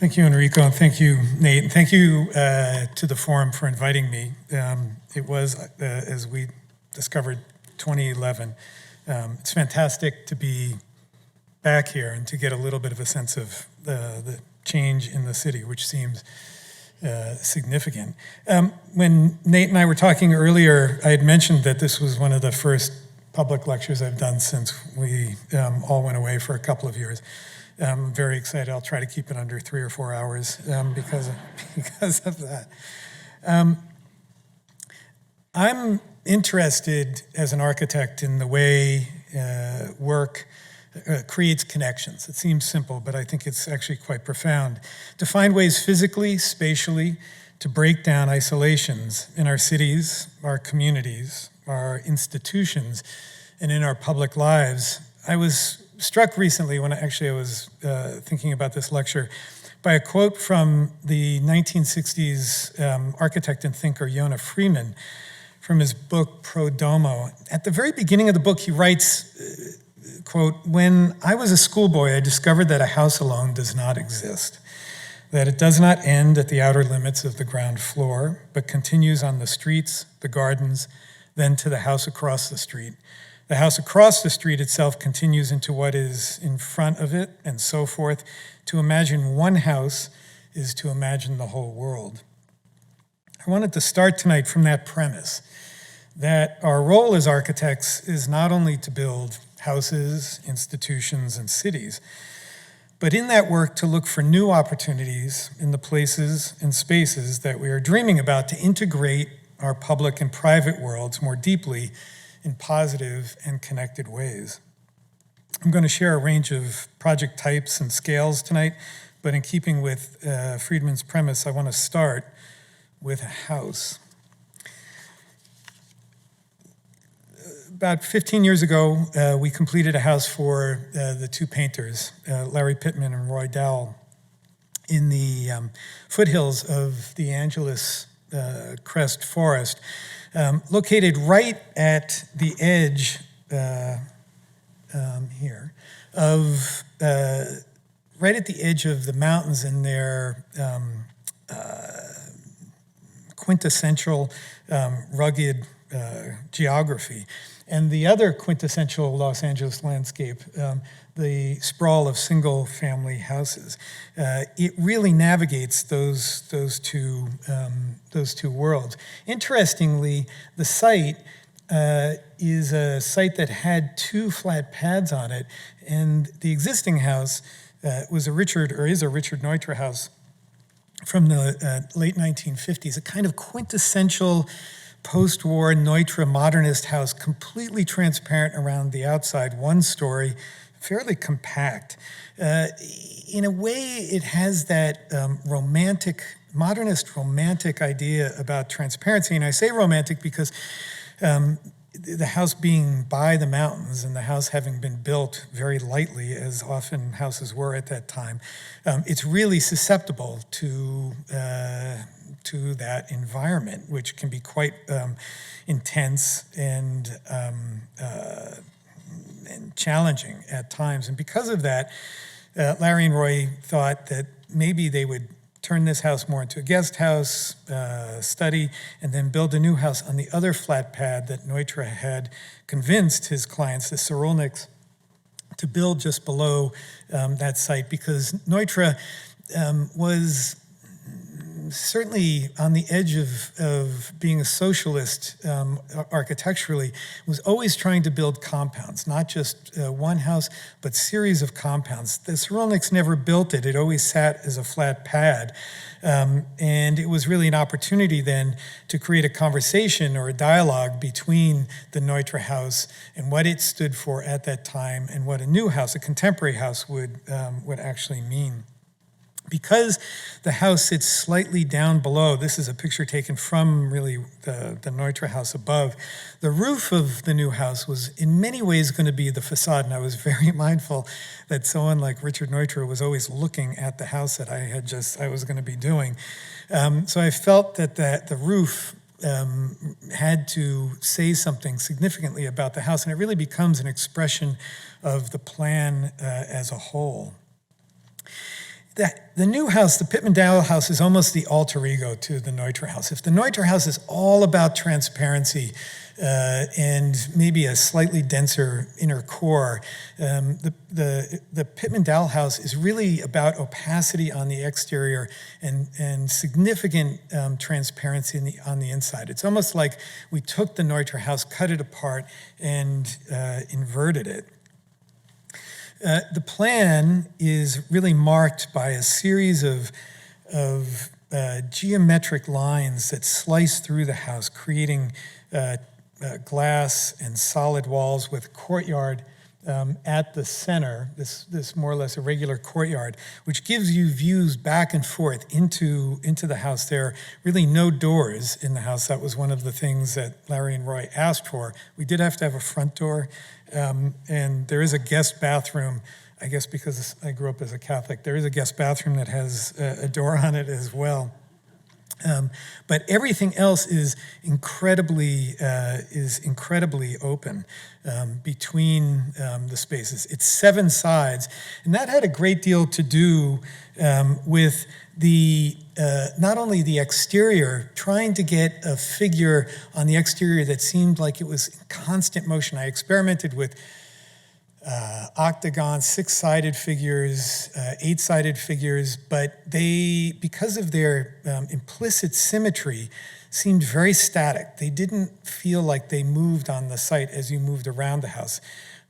Thank you, Enrico, and thank you, Nate, and thank you to the forum for inviting me. It was, as we discovered, 2011. It's fantastic to be back here and to get a little bit of a sense of the change in the city, which seems significant. When Nate and I were talking earlier, I had mentioned that this was one of the first public lectures I've done since we all went away for a couple of years. I'm very excited. I'll try to keep it under 3 or 4 hours because of that. I'm interested as an architect in the way work creates connections. It seems simple, but I think it's actually quite profound. To find ways physically, spatially, to break down isolations in our cities, our communities, our institutions, and in our public lives. I was struck recently when I was thinking about this lecture by a quote from the 1960s architect and thinker Yonah Freeman from his book Pro Domo. At the very beginning of the book, he writes, quote, "When I was a schoolboy, I discovered that a house alone does not exist, that it does not end at the outer limits of the ground floor, but continues on the streets, the gardens, then to the house across the street. The house across the street itself continues into what is in front of it, and so forth. To imagine one house is to imagine the whole world." I wanted to start tonight from that premise, that our role as architects is not only to build houses, institutions, and cities, but in that work to look for new opportunities in the places and spaces that we are dreaming about to integrate our public and private worlds more deeply in positive and connected ways. I'm going to share a range of project types and scales tonight, but in keeping with Friedman's premise, I want to start with a house. About 15 years ago, we completed a house for the two painters, Larry Pittman and Roy Dowell, in the foothills of the Angeles Crest Forest, located right at the edge here of right at the edge of the mountains in their quintessential rugged geography. And the other quintessential Los Angeles landscape, the sprawl of single-family houses. It really navigates those two worlds. Interestingly, the site is a site that had 2 flat pads on it, and the existing house is a Richard Neutra house from the late 1950s, a kind of quintessential post-war Neutra modernist house, completely transparent around the outside, 1 story, fairly compact. In a way, it has that modernist romantic idea about transparency. And I say romantic because the house being by the mountains and the house having been built very lightly, as often houses were at that time, it's really susceptible to that environment, which can be quite intense and challenging at times. And because of that, Larry and Roy thought that maybe they would turn this house more into a guest house, study, and then build a new house on the other flat pad that Neutra had convinced his clients, the Cyrulniks, to build just below that site, because Neutra was certainly on the edge of being a socialist architecturally, was always trying to build compounds, not just one house, but series of compounds. The Cyrulniks never built it. It always sat as a flat pad. And it was really an opportunity then to create a conversation or a dialogue between the Neutra house and what it stood for at that time and what a new house, a contemporary house, would actually mean. Because the house sits slightly down below, this is a picture taken from really the Neutra house above, the roof of the new house was in many ways going to be the facade, and I was very mindful that someone like Richard Neutra was always looking at the house that I was going to be doing. So I felt that the roof had to say something significantly about the house, and it really becomes an expression of the plan as a whole. The new house, the Pittman-Dowell house, is almost the alter ego to the Neutra house. If the Neutra house is all about transparency and maybe a slightly denser inner core, the Pittman-Dowell house is really about opacity on the exterior and significant transparency on the inside. It's almost like we took the Neutra house, cut it apart, and inverted it. The plan is really marked by a series of geometric lines that slice through the house, creating glass and solid walls with courtyard at the center, this more or less irregular courtyard, which gives you views back and forth into the house. There are really no doors in the house. That was one of the things that Larry and Roy asked for. We did have to have a front door, and there is a guest bathroom. I guess because I grew up as a Catholic, there is a guest bathroom that has a door on it as well. But everything else is incredibly open between the spaces. It's 7 sides, and that had a great deal to do with the not only the exterior, trying to get a figure on the exterior that seemed like it was in constant motion. I experimented with octagon, 6-sided figures, 8-sided figures, but they, because of their implicit symmetry, seemed very static. They didn't feel like they moved on the site as you moved around the house.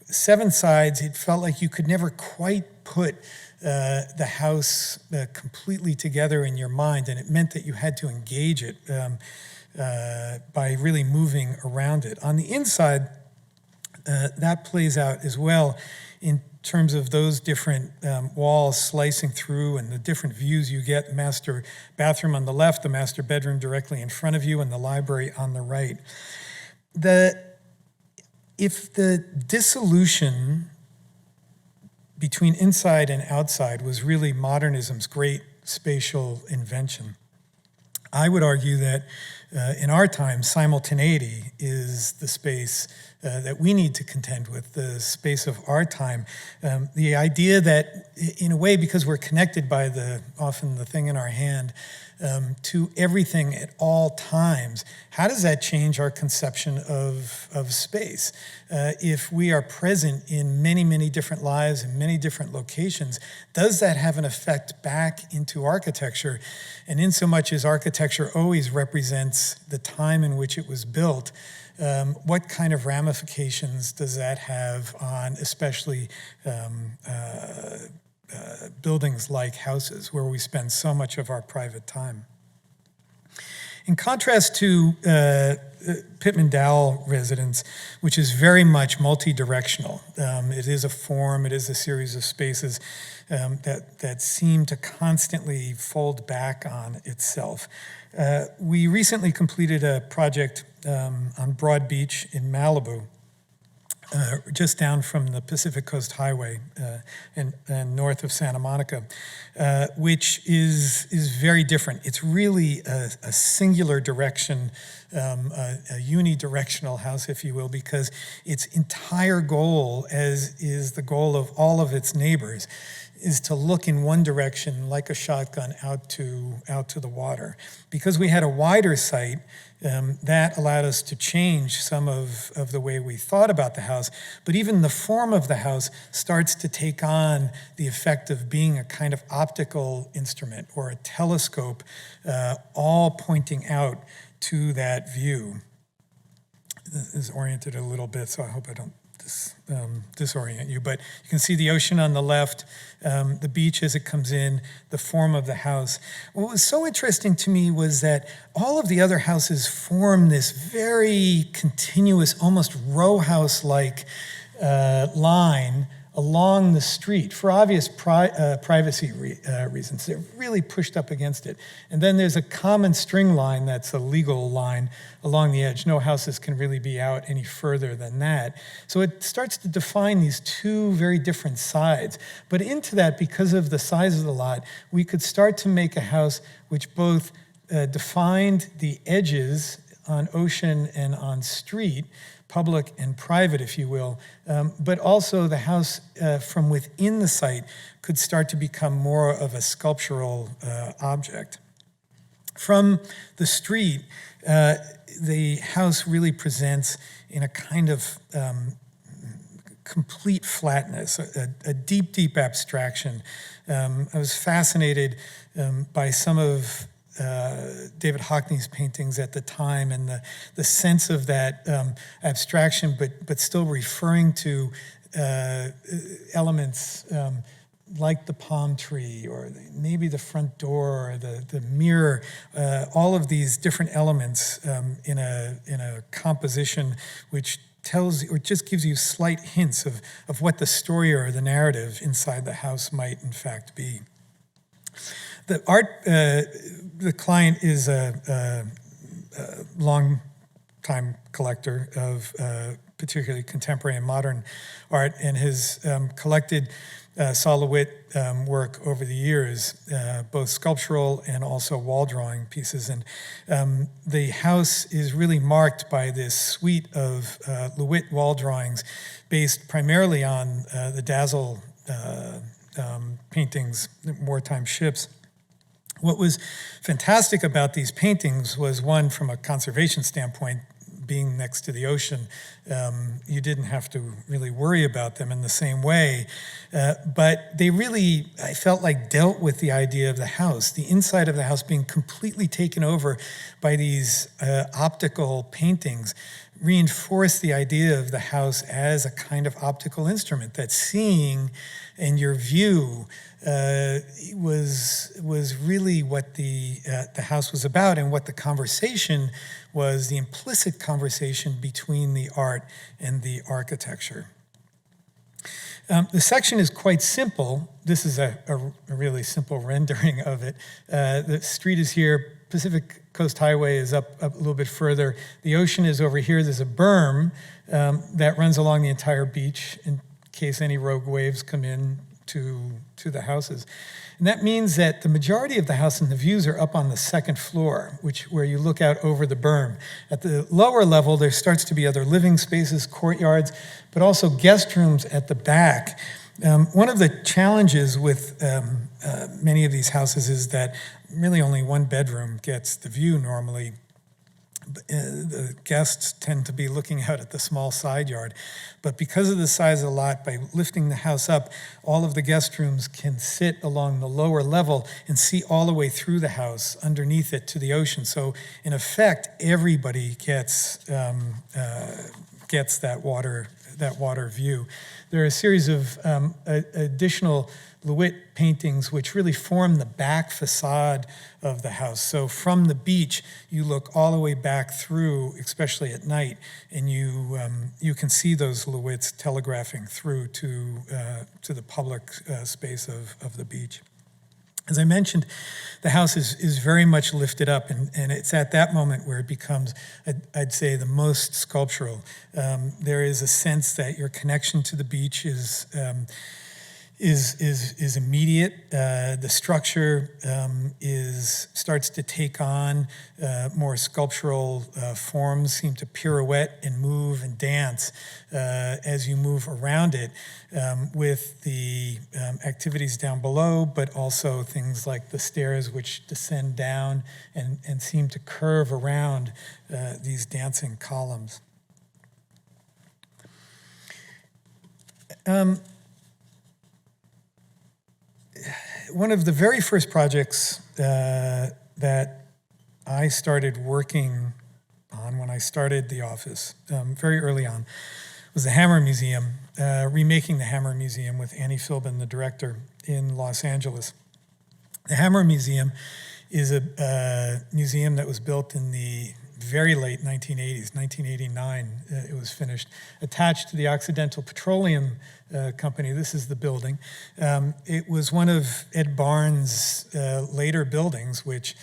7 sides, it felt like you could never quite put the house completely together in your mind, and it meant that you had to engage it by really moving around it. On the inside, that plays out as well in terms of those different walls slicing through and the different views you get. The master bathroom on the left, the master bedroom directly in front of you, and the library on the right. If the dissolution between inside and outside was really modernism's great spatial invention, I would argue that in our time, simultaneity is the space that we need to contend with, the space of our time. The idea that, in a way, because we're connected by often the thing in our hand, to everything at all times, how does that change our conception of space? If we are present in many, many different lives in many different locations, does that have an effect back into architecture? And in so much as architecture always represents the time in which it was built, what kind of ramifications does that have on especially buildings like houses, where we spend so much of our private time? In contrast to Pittman-Dowell residence, which is very much multi-directional. It is a form, it is a series of spaces that seem to constantly fold back on itself. We recently completed a project on Broad Beach in Malibu, just down from the Pacific Coast Highway and north of Santa Monica, which is very different. It's really a singular direction, a unidirectional house, if you will, because its entire goal, as is the goal of all of its neighbors, is to look in one direction like a shotgun out to the water. Because we had a wider site, that allowed us to change some of the way we thought about the house. But even the form of the house starts to take on the effect of being a kind of optical instrument or a telescope, all pointing out to that view. This is oriented a little bit, so I hope I don't disorient you, but you can see the ocean on the left, the beach as it comes in, the form of the house. What was so interesting to me was that all of the other houses form this very continuous, almost row house-like line along the street for obvious privacy reasons. They're really pushed up against it. And then there's a common string line that's a legal line along the edge. No houses can really be out any further than that. So it starts to define these two very different sides. But into that, because of the size of the lot, we could start to make a house which both defined the edges on ocean and on street, public and private, if you will, but also the house from within the site could start to become more of a sculptural object. From the street, the house really presents in a kind of complete flatness, a deep, deep abstraction. I was fascinated by some of David Hockney's paintings at the time, and the sense of that abstraction, but still referring to elements like the palm tree, or maybe the front door, or the mirror, all of these different elements in a composition which tells or just gives you slight hints of what the story or the narrative inside the house might in fact be. The art, the client is a long-time collector of particularly contemporary and modern art, and has collected Sol LeWitt work over the years, both sculptural and also wall drawing pieces. And the house is really marked by this suite of LeWitt wall drawings based primarily on the Dazzle paintings, wartime ships. What was fantastic about these paintings was, one, from a conservation standpoint, being next to the ocean, you didn't have to really worry about them in the same way. But they really, I felt like, dealt with the idea of the house, the inside of the house being completely taken over by these optical paintings, reinforced the idea of the house as a kind of optical instrument, that seeing and your view was really what the house was about, and what the conversation was, the implicit conversation between the art and the architecture. The section is quite simple. This is a really simple rendering of it. The street is here. Pacific Coast Highway is up a little bit further. The ocean is over here. There's a berm that runs along the entire beach in case any rogue waves come in to the houses. And that means that the majority of the house and the views are up on the second floor, where you look out over the berm. At the lower level, there starts to be other living spaces, courtyards, but also guest rooms at the back. One of the challenges with many of these houses is that really only one bedroom gets the view normally. The guests tend to be looking out at the small side yard. But because of the size of the lot, by lifting the house up, all of the guest rooms can sit along the lower level and see all the way through the house, underneath it, to the ocean. So in effect, everybody gets that water view. There are a series of additional LeWitt paintings which really form the back facade of the house. So from the beach, you look all the way back through, especially at night, and you can see those LeWitts telegraphing through to the public space of the beach. As I mentioned, the house is very much lifted up, and it's at that moment where it becomes, I'd say, the most sculptural. There is a sense that your connection to the beach is immediate. The structure starts to take on more sculptural forms, seem to pirouette and move and dance as you move around it, with the activities down below, but also things like the stairs which descend down and seem to curve around these dancing columns. One of the very first projects that I started working on when I started the office, very early on, was the Hammer Museum, remaking the Hammer Museum with Annie Philbin, the director, in Los Angeles. The Hammer Museum is a museum that was built in the very late 1980s, 1989 it was finished, attached to the Occidental Petroleum Company. This is the building. It was one of Ed Barnes' later buildings, which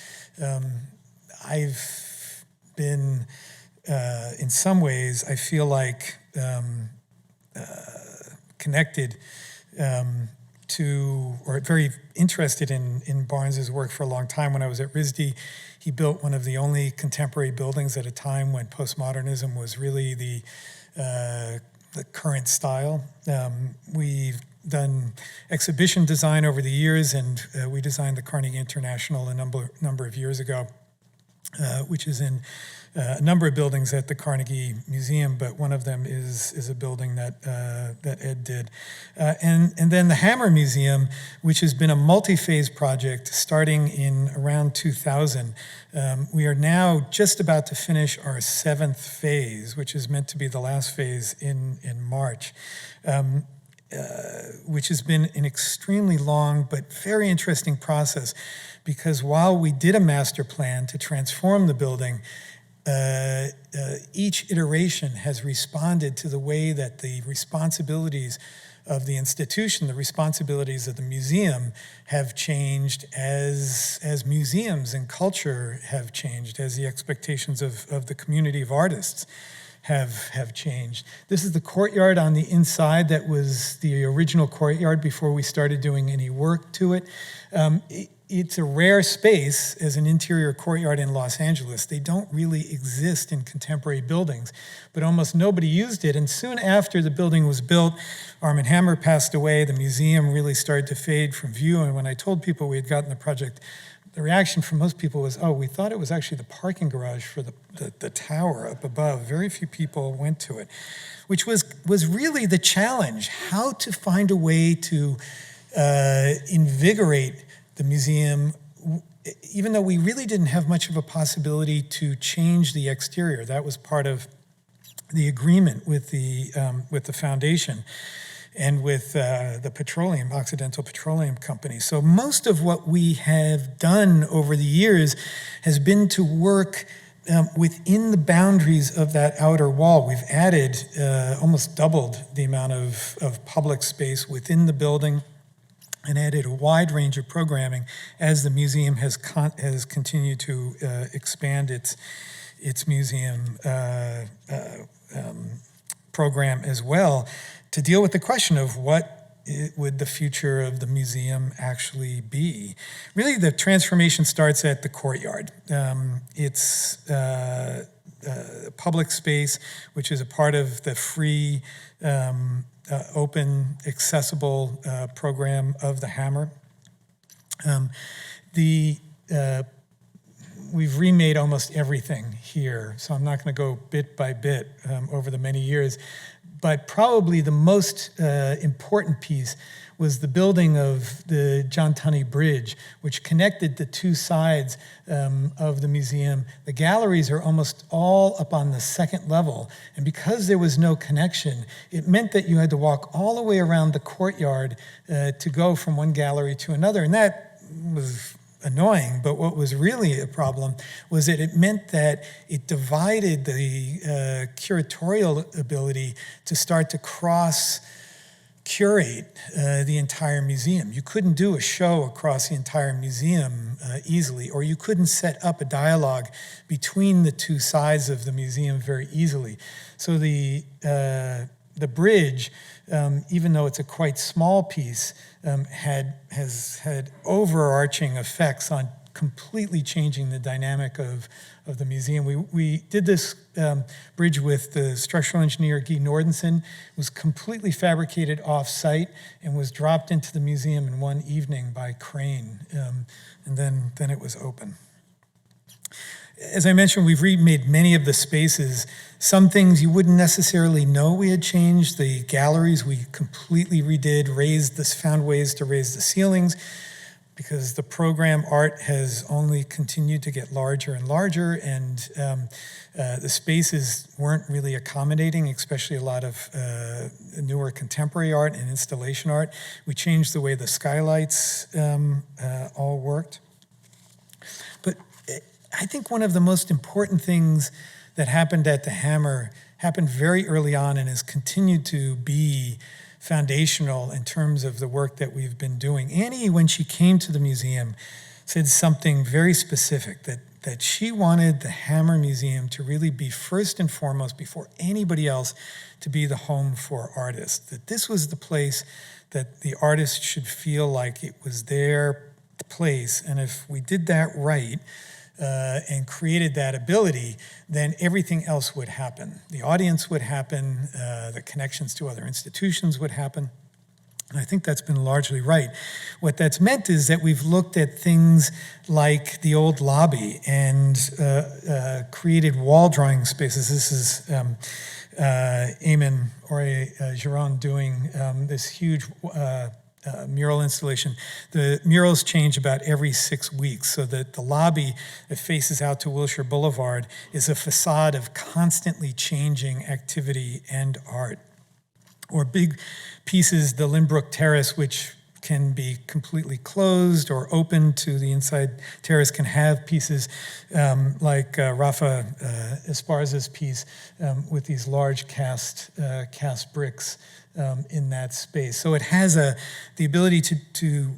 I've been, in some ways, I feel like connected to, or very interested in Barnes's work for a long time. When I was at RISD, he built one of the only contemporary buildings at a time when postmodernism was really the the current style. We've done exhibition design over the years, and we designed the Carnegie International a number of years ago, which is in a number of buildings at the Carnegie Museum, but one of them is a building that Ed did. And then the Hammer Museum, which has been a multi-phase project starting in around 2000. We are now just about to finish our 7th phase, which is meant to be the last phase in March. Which has been an extremely long but very interesting process, because while we did a master plan to transform the building, each iteration has responded to the way that the responsibilities of the institution, the responsibilities of the museum have changed as museums and culture have changed, as the expectations of the community of artists have changed. This is the courtyard on the inside that was the original courtyard before we started doing any work to it. It's a rare space as an interior courtyard in Los Angeles. They don't really exist in contemporary buildings, but almost nobody used it. And soon after the building was built, Armand Hammer passed away. The museum really started to fade from view. And when I told people we had gotten the project, the reaction from most people was, oh, we thought it was actually the parking garage for the tower up above. Very few people went to it, which was really the challenge, how to find a way to invigorate the museum, even though we really didn't have much of a possibility to change the exterior. That was part of the agreement with the foundation and with the Occidental Petroleum Company. So most of what we have done over the years has been to work within the boundaries of that outer wall. We've added, almost doubled the amount of public space within the building, and added a wide range of programming as the museum has continued to expand its museum program as well, to deal with the question of what would the future of the museum actually be. Really, the transformation starts at the courtyard. It's public space, which is a part of the free, open, accessible program of the Hammer. We've remade almost everything here, so I'm not going to go bit by bit over the many years. But probably the most important piece was the building of the John Tunney Bridge, which connected the two sides of the museum. The galleries are almost all up on the second level, and because there was no connection, it meant that you had to walk all the way around the courtyard to go from one gallery to another, and that was annoying. But what was really a problem was that it meant that it divided the curatorial ability to start to curate the entire museum. You couldn't do a show across the entire museum easily, or you couldn't set up a dialogue between the two sides of the museum very easily. So the bridge, even though it's a quite small piece, has had overarching effects on completely changing the dynamic of the museum. We did this bridge with the structural engineer Guy Nordenson. It was completely fabricated off-site and was dropped into the museum in one evening by crane, and then it was open. As I mentioned, we've remade many of the spaces. Some things you wouldn't necessarily know we had changed. The galleries we completely redid, found ways to raise the ceilings, because the program art has only continued to get larger and larger, and the spaces weren't really accommodating, especially a lot of newer contemporary art and installation art. We changed the way the skylights all worked. But I think one of the most important things that happened at the Hammer happened very early on and has continued to be foundational in terms of the work that we've been doing. Annie, when she came to the museum, said something very specific, that she wanted the Hammer Museum to really be first and foremost, before anybody else, to be the home for artists. That this was the place that the artists should feel like it was their place. And if we did that right, and created that ability, then everything else would happen. The audience would happen, the connections to other institutions would happen. And I think that's been largely right. What that's meant is that we've looked at things like the old lobby and created wall drawing spaces. This is Eamon Giron doing this huge mural installation. The murals change about every 6 weeks, so that the lobby that faces out to Wilshire Boulevard is a facade of constantly changing activity and art. Or big pieces, the Lynbrook Terrace, which can be completely closed or open to the inside terrace, can have pieces like Rafa Esparza's piece with these large cast bricks in that space. So it has the ability to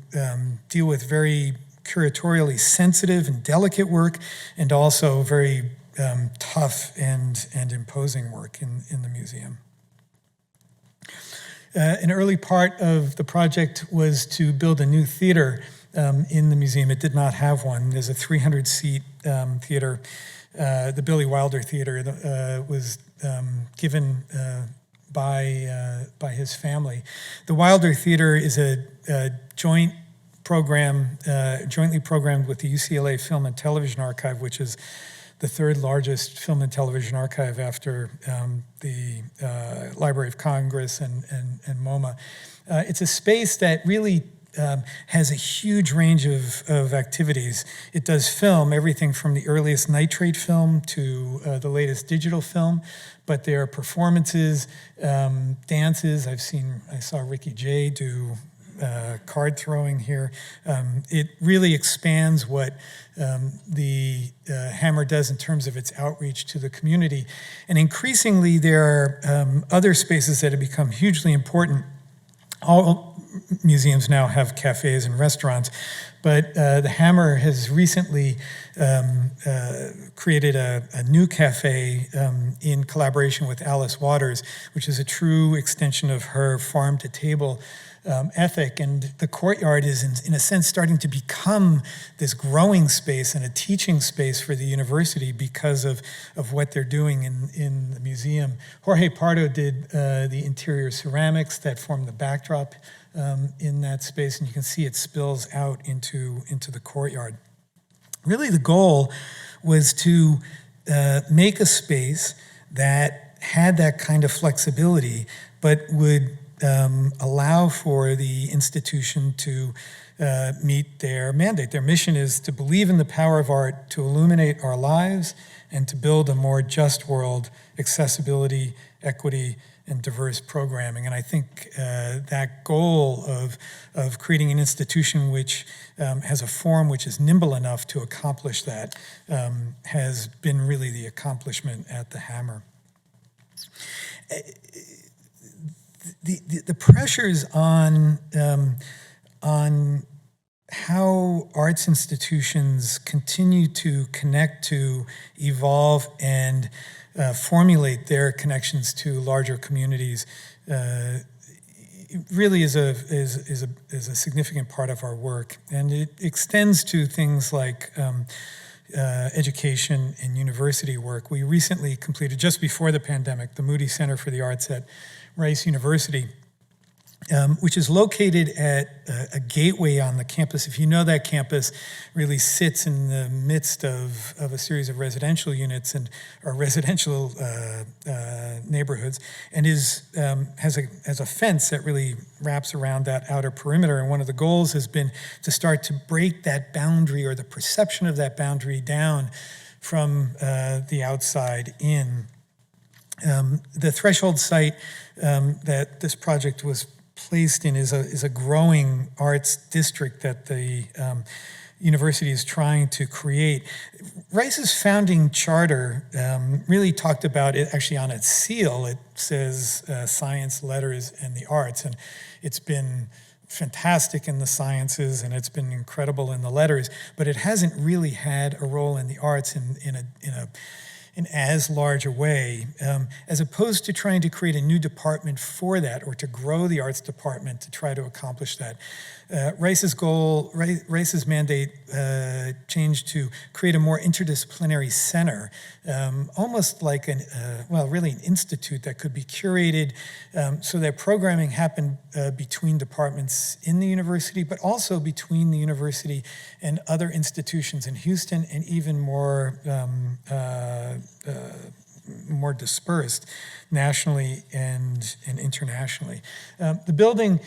deal with very curatorially sensitive and delicate work, and also very tough and imposing work in the museum. An early part of the project was to build a new theater in the museum. It did not have one. There's a 300-seat theater. The Billy Wilder Theater was given by his family. The Wilder Theater is a jointly programmed with the UCLA Film and Television Archive, which is the third largest film and television archive after the Library of Congress and MoMA. It's a space that really has a huge range of activities. It does film, everything from the earliest nitrate film to the latest digital film, but there are performances, dances. I saw Ricky Jay do card throwing here. It really expands what the Hammer does in terms of its outreach to the community. And increasingly, there are other spaces that have become hugely important. All museums now have cafes and restaurants, but the Hammer has recently created a new cafe in collaboration with Alice Waters, which is a true extension of her farm-to-table ethic. And the courtyard is, in a sense, starting to become this growing space and a teaching space for the university because of what they're doing in the museum. Jorge Pardo did the interior ceramics that form the backdrop in that space, and you can see it spills out into the courtyard. Really, the goal was to make a space that had that kind of flexibility, but would allow for the institution to meet their mandate. Their mission is to believe in the power of art to illuminate our lives and to build a more just world, accessibility, equity, and diverse programming. And I think that goal of creating an institution which has a form which is nimble enough to accomplish that has been really the accomplishment at the Hammer. The pressures on how arts institutions continue to connect to, evolve, and formulate their connections to larger communities really is a significant part of our work, and it extends to things like education and university work. We recently completed, just before the pandemic, the Moody Center for the Arts at Rice University, which is located at a gateway on the campus. If you know, that campus really sits in the midst of a series of residential units or residential neighborhoods, and has a fence that really wraps around that outer perimeter. And one of the goals has been to start to break that boundary, or the perception of that boundary, down from the outside in. The threshold site that this project was placed in is a growing arts district that the university is trying to create. Rice's founding charter really talked about it. Actually, on its seal, it says science, letters, and the arts, and it's been fantastic in the sciences, and it's been incredible in the letters, but it hasn't really had a role in the arts in as large a way, as opposed to trying to create a new department for that, or to grow the arts department to try to accomplish that. Rice's mandate changed to create a more interdisciplinary center, almost like really an institute that could be curated so that programming happened between departments in the university, but also between the university and other institutions in Houston, and even more dispersed nationally and internationally. The building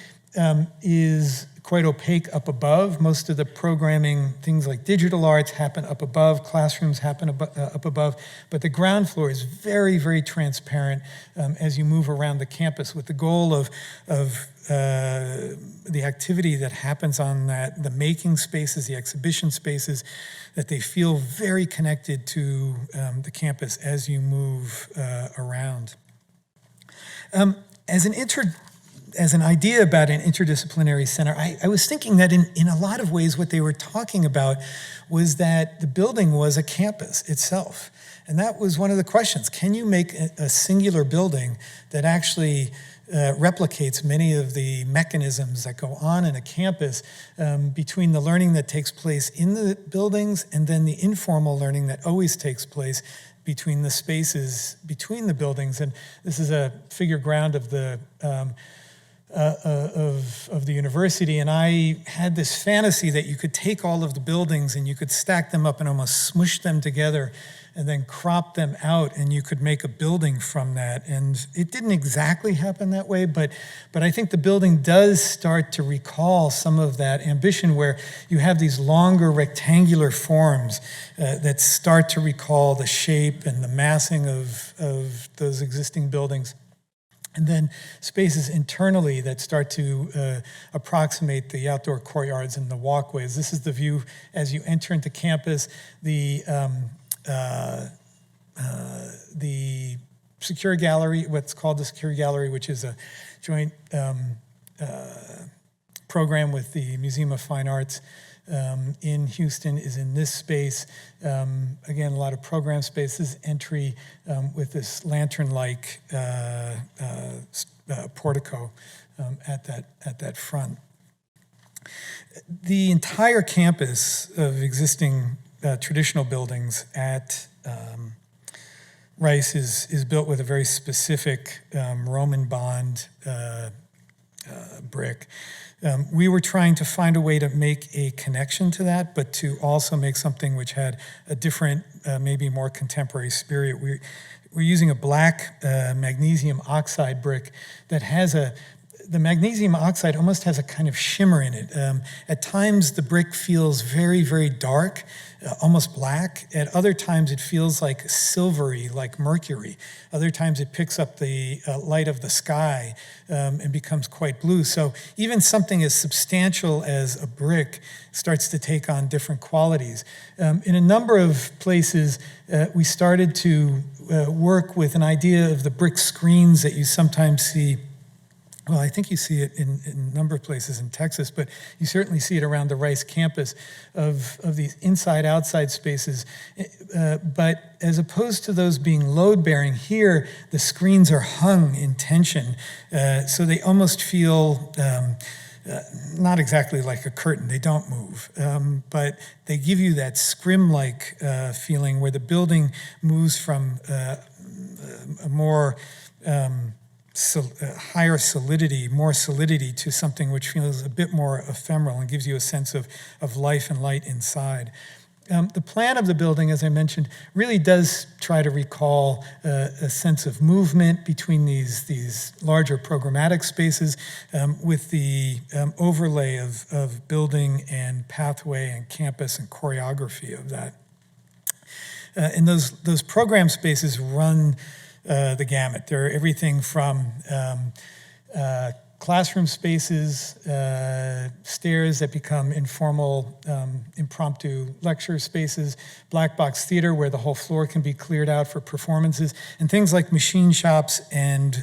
is quite opaque up above. Most of the programming, things like digital arts, happen up above, classrooms happen up above, but the ground floor is very, very transparent as you move around the campus, with the goal of the activity that happens on that, the making spaces, the exhibition spaces, that they feel very connected to the campus as you move around. As an idea about an interdisciplinary center, I was thinking that in a lot of ways what they were talking about was that the building was a campus itself. And that was one of the questions. Can you make a singular building that actually replicates many of the mechanisms that go on in a campus between the learning that takes place in the buildings and then the informal learning that always takes place between the spaces between the buildings? And this is a figure ground of the university, and I had this fantasy that you could take all of the buildings and you could stack them up and almost smush them together and then crop them out, and you could make a building from that. And it didn't exactly happen that way, but I think the building does start to recall some of that ambition, where you have these longer rectangular forms that start to recall the shape and the massing of those existing buildings. And then spaces internally that start to approximate the outdoor courtyards and the walkways. This is the view as you enter into campus. The Secure Gallery, what's called the Secure Gallery, which is a joint program with the Museum of Fine Arts in Houston, is in this space. Again, a lot of program spaces, entry with this lantern-like portico at that front. The entire campus of existing traditional buildings at Rice is built with a very specific Roman bond brick. We were trying to find a way to make a connection to that, but to also make something which had a different, maybe more contemporary spirit. We're using a black magnesium oxide brick that has the magnesium oxide almost has a kind of shimmer in it. At times the brick feels very, very dark, almost black. At other times it feels like silvery, like mercury. Other times it picks up the light of the sky and becomes quite blue. So even something as substantial as a brick starts to take on different qualities. In a number of places, we started to work with an idea of the brick screens that you sometimes see. Well, I think you see it in a number of places in Texas, but you certainly see it around the Rice campus of these inside-outside spaces. But as opposed to those being load-bearing, here the screens are hung in tension, so they almost feel not exactly like a curtain. They don't move, but they give you that scrim-like feeling where the building moves from a more higher solidity, more solidity, to something which feels a bit more ephemeral and gives you a sense of life and light inside. The plan of the building, as I mentioned, really does try to recall a sense of movement between these larger programmatic spaces with the overlay of building and pathway and campus and choreography of that. And those program spaces run the gamut. They're everything from classroom spaces, stairs that become informal, impromptu lecture spaces, black box theater where the whole floor can be cleared out for performances, and things like machine shops and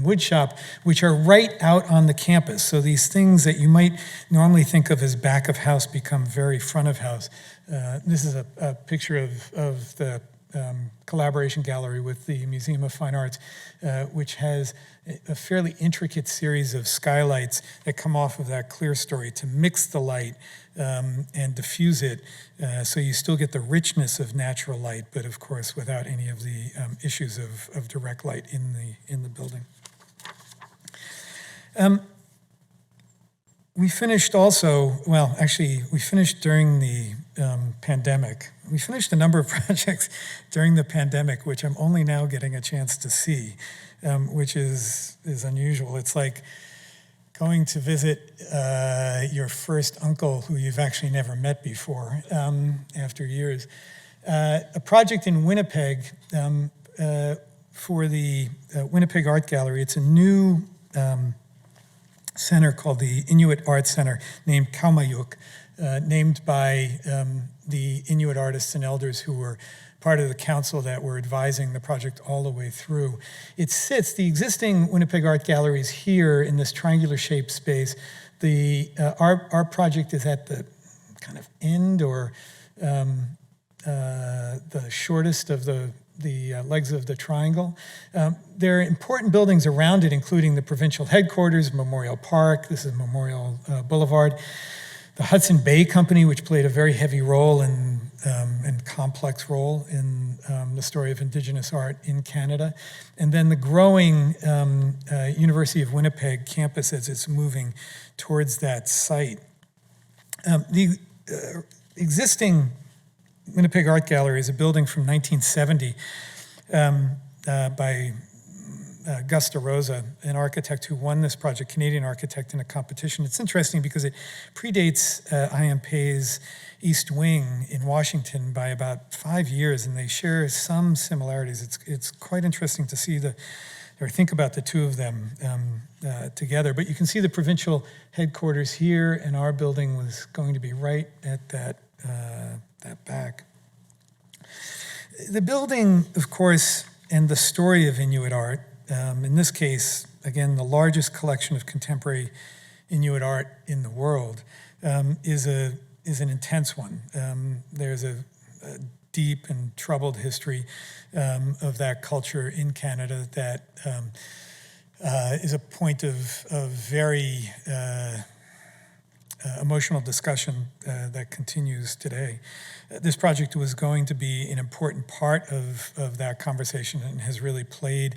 wood shop, which are right out on the campus. So these things that you might normally think of as back of house become very front of house. This is a picture of the collaboration gallery with the Museum of Fine Arts, which has a fairly intricate series of skylights that come off of that clerestory to mix the light and diffuse it, so you still get the richness of natural light, but of course without any of the issues of direct light in the building. We finished also, well, actually, we finished during the pandemic. We finished a number of projects during the pandemic, which I'm only now getting a chance to see, which is unusual. It's like going to visit your first uncle who you've actually never met before after years. A project in Winnipeg for the Winnipeg Art Gallery. It's a new center called the Inuit Art Center, named Kaumayuk, named by the Inuit artists and elders who were part of the council that were advising the project all the way through. It sits, the existing Winnipeg Art Gallery is here in this triangular shaped space. Our project is at the kind of end or the shortest of the legs of the triangle. There are important buildings around it, including the provincial headquarters, Memorial Park, this is Memorial Boulevard, the Hudson Bay Company, which played a very heavy role and complex role in the story of Indigenous art in Canada, and then the growing University of Winnipeg campus as it's moving towards that site. The existing Winnipeg Art Gallery is a building from 1970 by Gus DeRosa, an architect who won this project, Canadian architect, in a competition. It's interesting because it predates IMP's East Wing in Washington by about 5 years, and they share some similarities. It's quite interesting to see or think about the two of them together. But you can see the provincial headquarters here, and our building was going to be right at that back. The building, of course, and the story of Inuit art, in this case, again, the largest collection of contemporary Inuit art in the world, is an intense one. There's a deep and troubled history of that culture in Canada that is a point of very emotional discussion that continues today. This project was going to be an important part of that conversation and has really played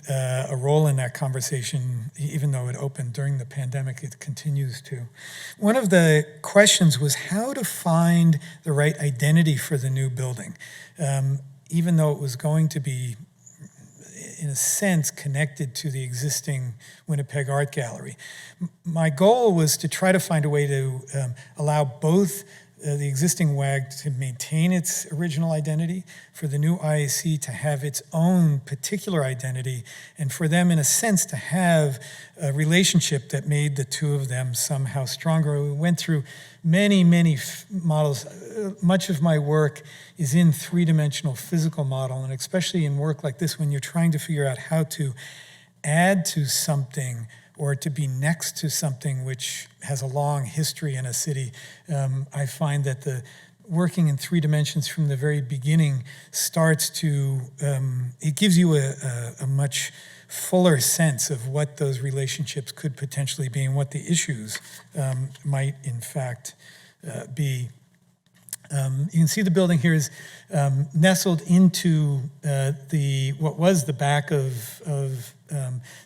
a role in that conversation. Even though it opened during the pandemic, it continues to. One of the questions was how to find the right identity for the new building, even though it was going to be, in a sense, connected to the existing Winnipeg Art Gallery. My goal was to try to find a way to allow both the existing WAG to maintain its original identity, for the new IAC to have its own particular identity, and for them, in a sense, to have a relationship that made the two of them somehow stronger. We went through many models. Much of my work is in three-dimensional physical model, and especially in work like this, when you're trying to figure out how to add to something or to be next to something which has a long history in a city, I find that the working in 3 dimensions from the very beginning starts to, it gives you a much fuller sense of what those relationships could potentially be and what the issues might in fact be. You can see the building here is nestled into what was the back of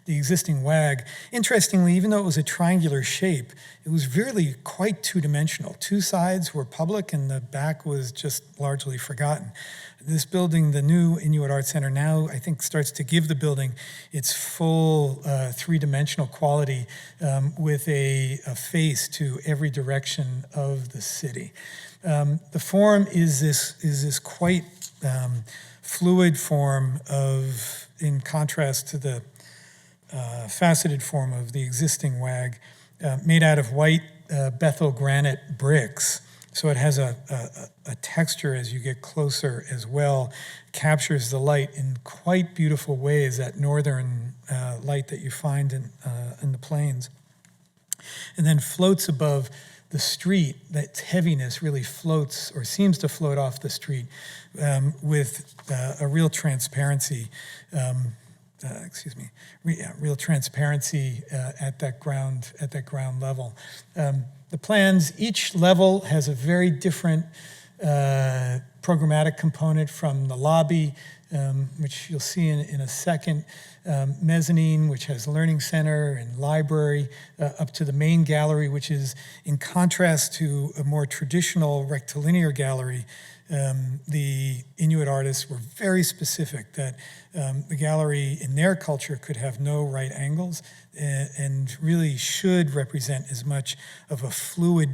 the existing WAG. Interestingly, even though it was a triangular shape, it was really quite two-dimensional. 2 sides were public and the back was just largely forgotten. This building, the new Inuit Art Center, now I think starts to give the building its full 3-dimensional quality with a face to every direction of the city. The form is this quite fluid form in contrast to the faceted form of the existing WAG, made out of white Bethel granite bricks. So it has a texture as you get closer as well, captures the light in quite beautiful ways, that northern light that you find in the plains, and then floats above the street, that heaviness really floats or seems to float off the street with a real transparency. Real transparency at that ground level. The plans, each level has a very different programmatic component, from the lobby, which you'll see in a second, mezzanine, which has learning center and library, up to the main gallery, which is in contrast to a more traditional rectilinear gallery. The Inuit artists were very specific that the gallery in their culture could have no right angles and really should represent as much of a fluid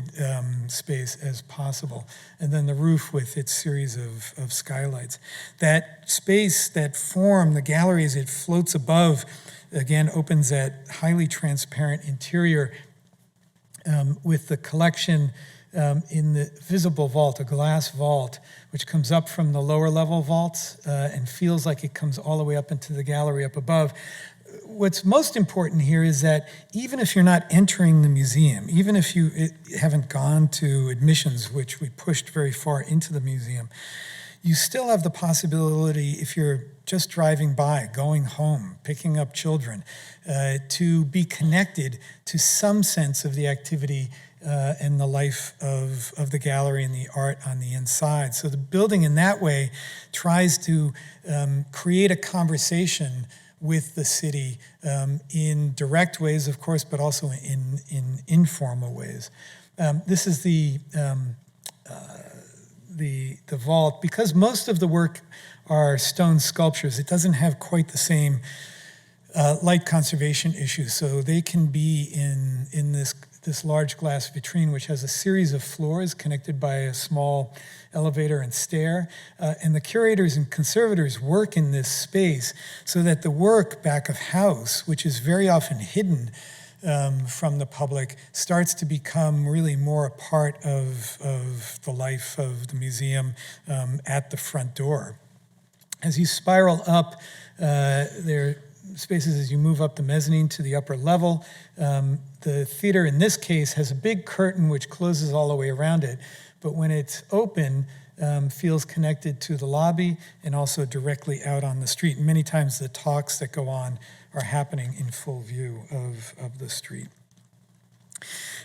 space as possible. And then the roof with its series of skylights. That space, that form, the gallery as it floats above, again, opens that highly transparent interior with the collection in the visible vault, a glass vault, which comes up from the lower level vaults and feels like it comes all the way up into the gallery up above. What's most important here is that even if you're not entering the museum, even if you haven't gone to admissions, which we pushed very far into the museum, you still have the possibility, if you're just driving by, going home, picking up children, to be connected to some sense of the activity and the life of the gallery and the art on the inside. So the building in that way tries to create a conversation with the city in direct ways, of course, but also in informal ways. This is the vault. Because most of the work are stone sculptures, it doesn't have quite the same light conservation issues. So they can be in this large glass vitrine, which has a series of floors connected by a small elevator and stair. And the curators and conservators work in this space so that the work back of house, which is very often hidden from the public, starts to become really more a part of the life of the museum at the front door. As you spiral up, there are spaces as you move up the mezzanine to the upper level. The theater in this case has a big curtain which closes all the way around it, but when it's open, feels connected to the lobby and also directly out on the street. And many times the talks that go on are happening in full view of the street.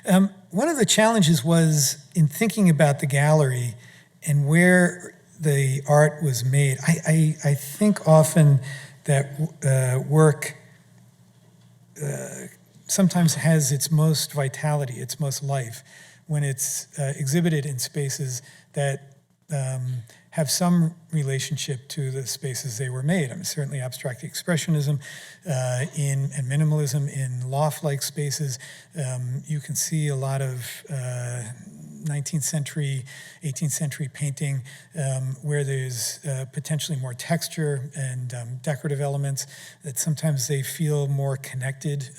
One of the challenges was in thinking about the gallery and where the art was made. I think often that work sometimes has its most vitality, its most life, when it's exhibited in spaces that have some relationship to the spaces they were made. I mean, certainly abstract expressionism and minimalism in loft-like spaces. You can see a lot of 19th century, 18th century painting where there's potentially more texture and decorative elements that sometimes they feel more connected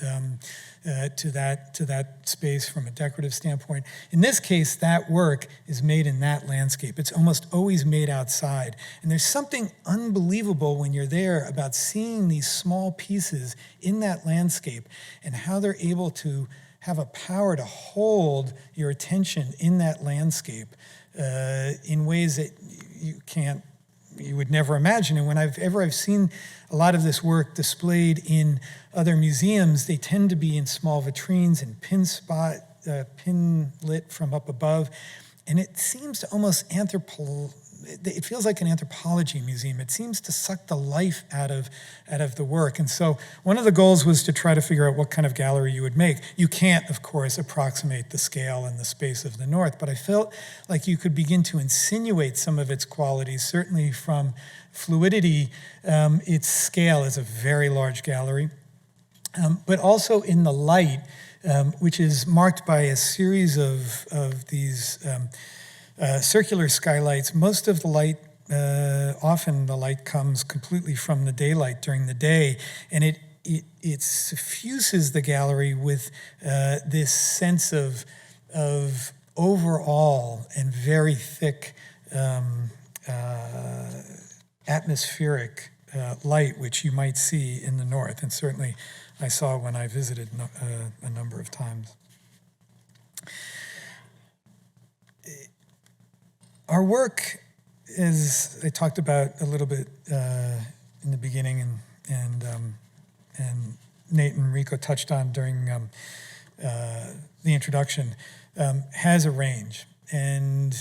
to that space from a decorative standpoint. In this case, that work is made in that landscape. It's almost always made outside. And there's something unbelievable when you're there about seeing these small pieces in that landscape and how they're able to have a power to hold your attention in that landscape in ways that you would never imagine. And when I've seen a lot of this work displayed in other museums, they tend to be in small vitrines and pin lit from up above. And it seems to almost it feels like an anthropology museum. It seems to suck the life out of the work. And so one of the goals was to try to figure out what kind of gallery you would make. You can't, of course, approximate the scale and the space of the North, but I felt like you could begin to insinuate some of its qualities, certainly from fluidity. Its scale is a very large gallery, but also in the light, which is marked by a series of these circular skylights. Most of the light, often the light comes completely from the daylight during the day, and it suffuses the gallery with this sense of overall and very thick atmospheric light, which you might see in the North, and certainly I saw when I visited a number of times. our work, as I talked about a little bit in the beginning, and Nate and Rico touched on during the introduction, has a range, and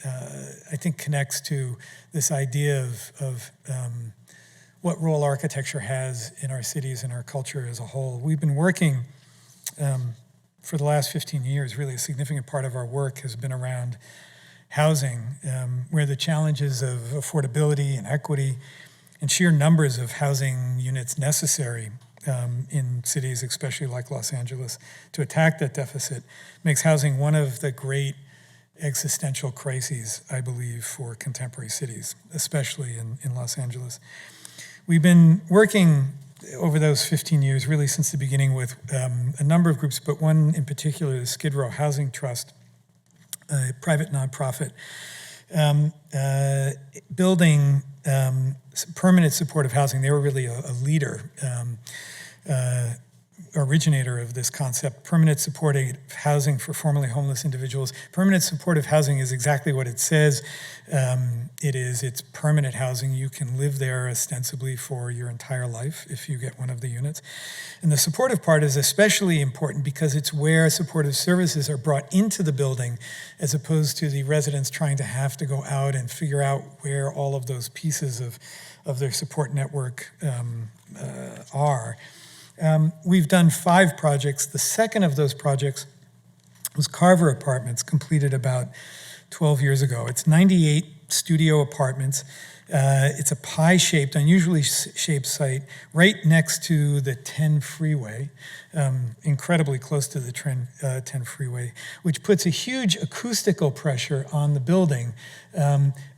I think connects to this idea of what role architecture has in our cities and our culture as a whole. We've been working for the last 15 years, really a significant part of our work has been around housing, where the challenges of affordability and equity and sheer numbers of housing units necessary in cities, especially like Los Angeles, to attack that deficit, makes housing one of the great existential crises, I believe, for contemporary cities, especially in Los Angeles. We've been working over those 15 years, really since the beginning, with a number of groups, but one in particular, the Skid Row Housing Trust, a private nonprofit, building permanent supportive housing. They were really a leader, originator of this concept, permanent supportive housing for formerly homeless individuals. Permanent supportive housing is exactly what it says it is. It's permanent housing. You can live there ostensibly for your entire life if you get one of the units. And the supportive part is especially important because it's where supportive services are brought into the building as opposed to the residents trying to have to go out and figure out where all of those pieces of their support network are. We've done 5 projects. The second of those projects was Carver Apartments, completed about 12 years ago. It's 98 studio apartments. It's a pie-shaped, unusually shaped site right next to the 10 freeway, incredibly close to the 10 freeway, which puts a huge acoustical pressure on the building,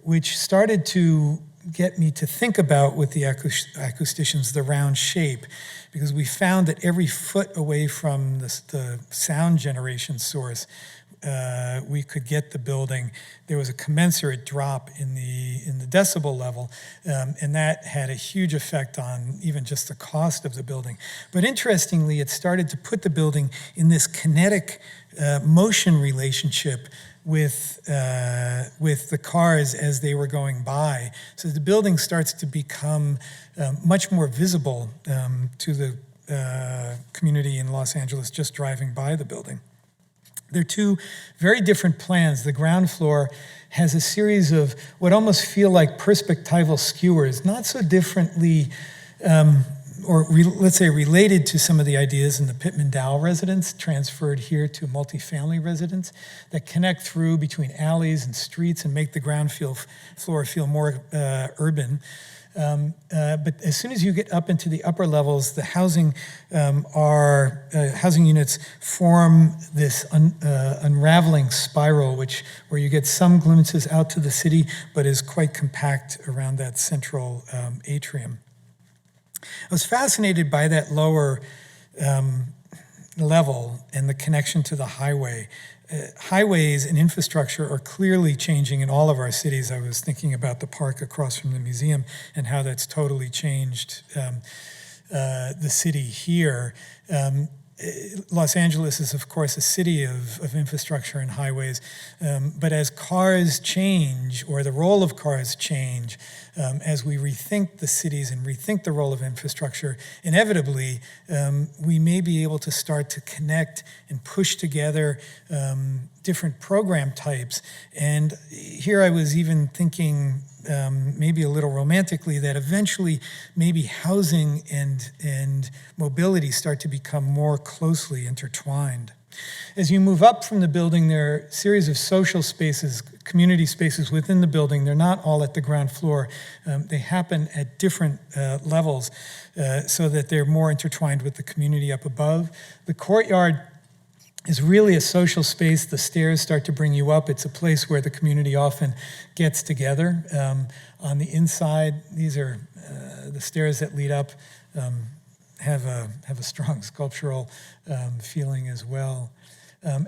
which started to get me to think about, with the acousticians, the round shape, because we found that every foot away from the sound generation source, we could get the building. There was a commensurate drop in the decibel level, and that had a huge effect on even just the cost of the building. But interestingly, it started to put the building in this kinetic motion relationship with the cars as they were going by. So the building starts to become much more visible to the community in Los Angeles just driving by the building. They're 2 very different plans. The ground floor has a series of what almost feel like perspectival skewers, not so differently let's say related to some of the ideas in the Pittman Dowell residence, transferred here to multifamily residents that connect through between alleys and streets and make the ground floor feel more urban. But as soon as you get up into the upper levels, the housing units form this unraveling spiral, where you get some glimpses out to the city, but is quite compact around that central atrium. I was fascinated by that lower level and the connection to the highway. Highways and infrastructure are clearly changing in all of our cities. I was thinking about the park across from the museum and how that's totally changed the city here. Los Angeles is, of course, a city of infrastructure and highways, but as cars change, or the role of cars change, as we rethink the cities and rethink the role of infrastructure, inevitably, we may be able to start to connect and push together different program types. And here I was even thinking, maybe a little romantically, that eventually maybe housing and mobility start to become more closely intertwined. As you move up from the building, there are a series of social spaces, community spaces within the building. They're not all at the ground floor. They happen at different levels so that they're more intertwined with the community up above. The courtyard is really a social space. The stairs start to bring you up. It's a place where the community often gets together. On the inside, these are the stairs that lead up, have a strong sculptural feeling as well.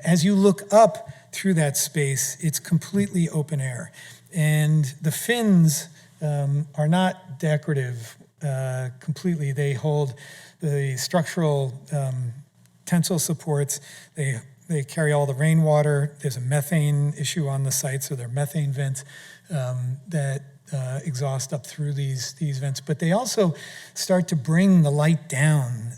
As you look up through that space, it's completely open air. And the fins are not decorative completely. They hold the structural tensile supports. They they carry all the rainwater. There's a methane issue on the site, so there are methane vents that exhaust up through these vents. But they also start to bring the light down.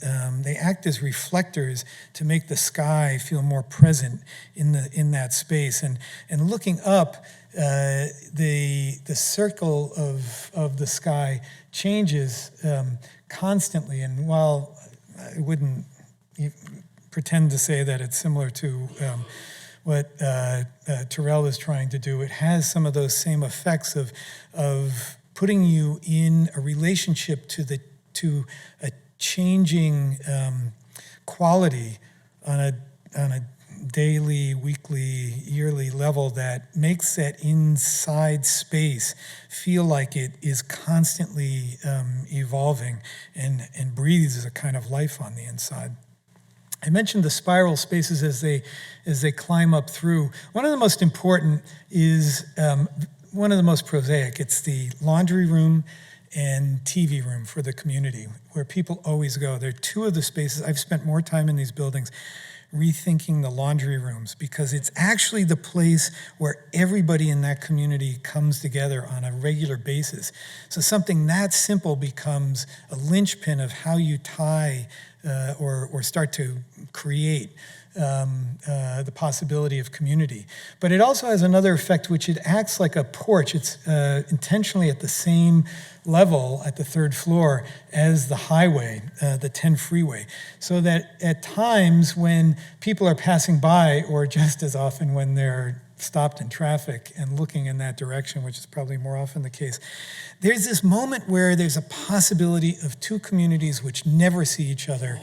They act as reflectors to make the sky feel more present in that space. And looking up, the circle of the sky changes constantly. And while I wouldn't pretend to say that it's similar to what Terrell is trying to do, it has some of those same effects of putting you in a relationship to a changing quality on a daily, weekly, yearly level that makes that inside space feel like it is constantly evolving and breathes as a kind of life on the inside. I mentioned the spiral spaces as they climb up through. One of the most important is one of the most prosaic. It's the laundry room and TV room for the community, where people always go. They're two of the spaces. I've spent more time in these buildings rethinking the laundry rooms, because it's actually the place where everybody in that community comes together on a regular basis. So something that simple becomes a linchpin of how you tie or start to create the possibility of community. But it also has another effect, which it acts like a porch. It's intentionally at the same level at the third floor as the highway, the 10 freeway, so that at times when people are passing by, or just as often when they're stopped in traffic and looking in that direction, which is probably more often the case, there's this moment where there's a possibility of two communities which never see each other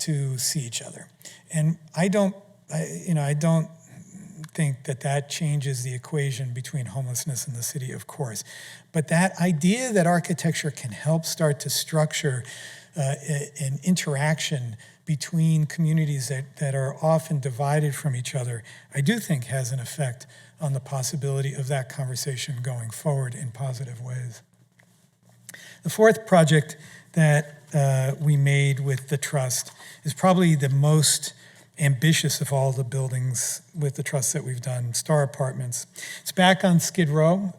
to see each other. And I don't think that changes the equation between homelessness and the city, of course. But that idea that architecture can help start to structure an interaction between communities that are often divided from each other, I do think has an effect on the possibility of that conversation going forward in positive ways. The fourth project that we made with the Trust is probably the most ambitious of all the buildings with the Trust that we've done, Star Apartments. It's back on Skid Row.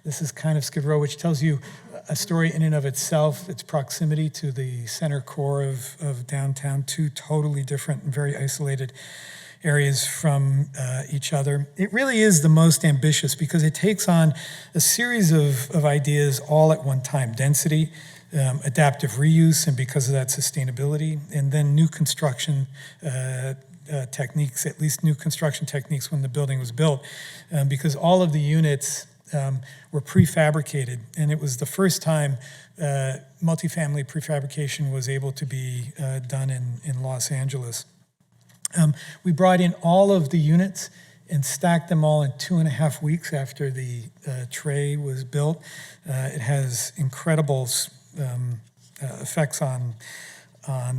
This is kind of Skid Row, which tells you a story in and of itself, its proximity to the center core of downtown, two totally different and very isolated areas from each other. It really is the most ambitious because it takes on a series of ideas all at one time: density, adaptive reuse, and because of that, sustainability, and then new construction techniques, at least new construction techniques when the building was built, because all of the units were prefabricated, and it was the first time multifamily prefabrication was able to be done in Los Angeles. We brought in all of the units and stacked them all in 2.5 weeks after the tray was built. It has incredible effects on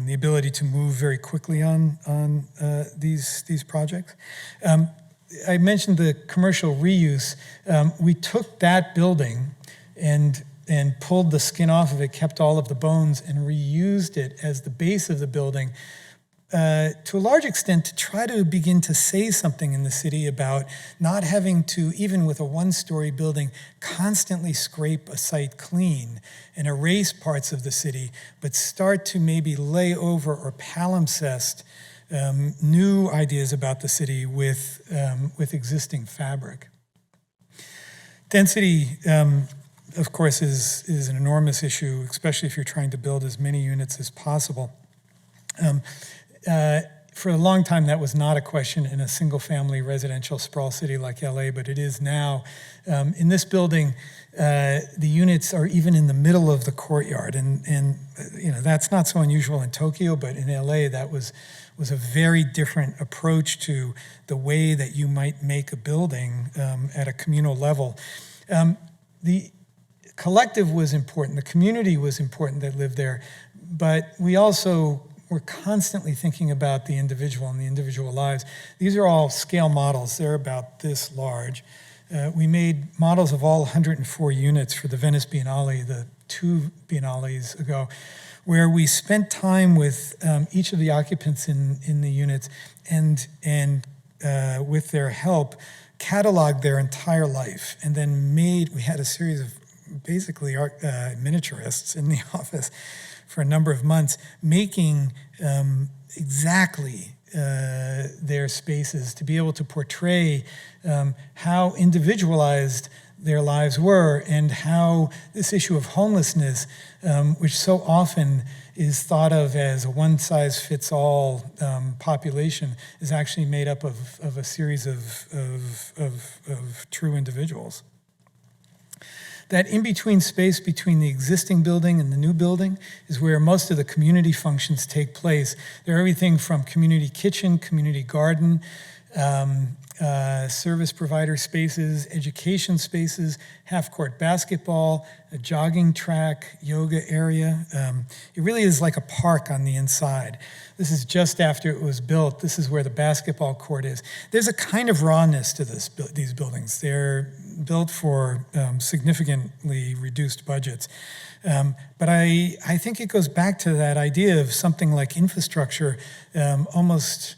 the ability to move very quickly on these projects. I mentioned the commercial reuse. We took that building and pulled the skin off of it, kept all of the bones, and reused it as the base of the building, to a large extent to try to begin to say something in the city about not having to, even with a one-story building, constantly scrape a site clean and erase parts of the city, but start to maybe lay over or palimpsest new ideas about the city with existing fabric. Density, of course, is an enormous issue, especially if you're trying to build as many units as possible. For a long time, that was not a question in a single-family residential sprawl city like LA, but it is now. In this building, the units are even in the middle of the courtyard, and that's not so unusual in Tokyo, but in LA, that was a very different approach to the way that you might make a building at a communal level. The collective was important, the community was important that lived there, but we also were constantly thinking about the individual and the individual lives. These are all scale models. They're about this large. We made models of all 104 units for the Venice Biennale, the 2 biennales ago, where we spent time with each of the occupants in the units and with their help, cataloged their entire life, and then we had a series of basically miniaturists in the office for a number of months, making exactly their spaces to be able to portray how individualized their lives were, and how this issue of homelessness, which so often is thought of as a one-size-fits-all population, is actually made up of a series of true individuals. That in-between space between the existing building and the new building is where most of the community functions take place. They're everything from community kitchen, community garden, service provider spaces, education spaces, half-court basketball, a jogging track, yoga area. It really is like a park on the inside. This is just after it was built. This is where the basketball court is. There's a kind of rawness to these buildings. They're built for significantly reduced budgets. But I think it goes back to that idea of something like infrastructure almost